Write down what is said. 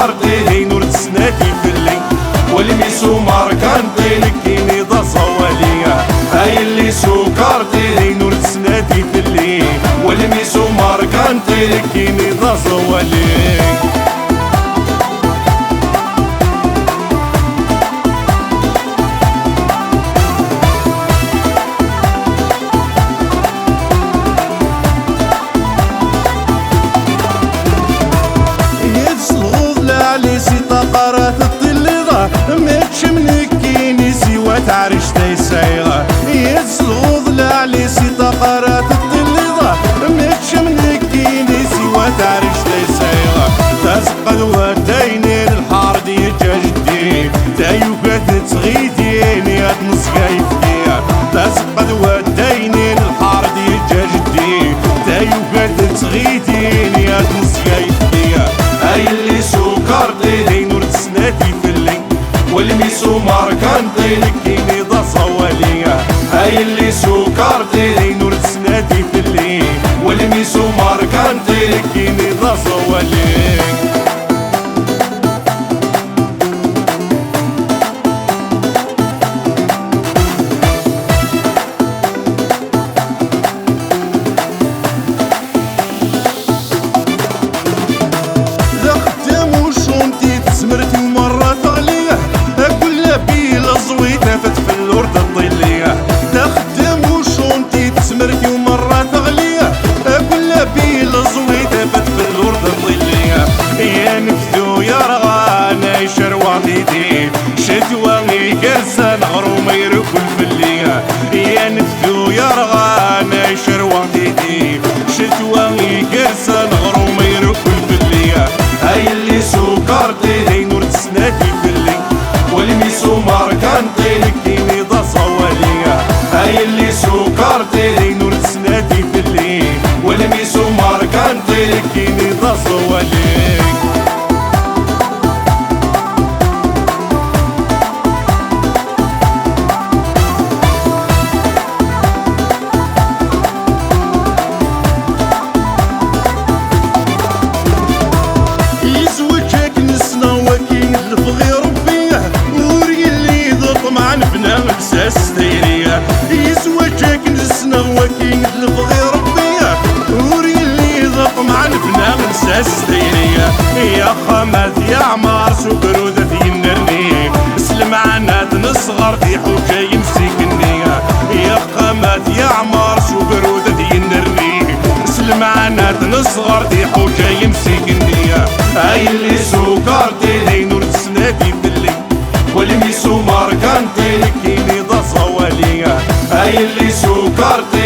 سكرتي نور تسناتي في الليل والميسو ماركانتي لكيني ضا صواليا هاي اللي سكرتي نور تسناتي في الليل والميسو ماركانتي لكيني ضا صواليا تعرش تيسايغة يتسلوض لعلي سيطة قرات الطليضة متش من كيني سوا تعرش تيسايغة تسقل وديني الحار دي جاجدي تايوكات تغيدين يا تنسقايف ديا تسقل وديني الحار دي جاجدي تايوكات تغيدين يا تنسقايف ديا هاي اللي سكرتي دي نور تسناتي في الليل والميسو ماركانتي لكيني ضا صواليا هاي اللي سكرتي نور تسناتي في الليل والميسو ماركانتي لكيني ضا صواليا شتواني كرسان غرومي يركل في الليا يا نفذو يا رغانا يشروان ديدي شتواني كرسان غرومي يركل في الليا هاي اللي سكرتي دي نور تسناتي في الليل والميسو ماركانتي لكيني ضا صواليا هاي اللي سكرتي دي نور تسناتي في الليل والميسو ماركانتي لكيني ضا صواليا ساستيريا يزوجك نسنا وكين الفغي ربيا وري اللي ضق مع البنا من ساستيريا يا خمات يا عمار سكرودة ينرني سلم عنا نصغر في حوجة يمسك النية يا خمات يا عمار سكرودة ينرني سلم عنا نصغر في حوجة يمسك النية هاي اللي سكرتي لي نور تسناتي في الليل والميسو ماركانتي لكيني ضا صواليا هاي اللي سكرتي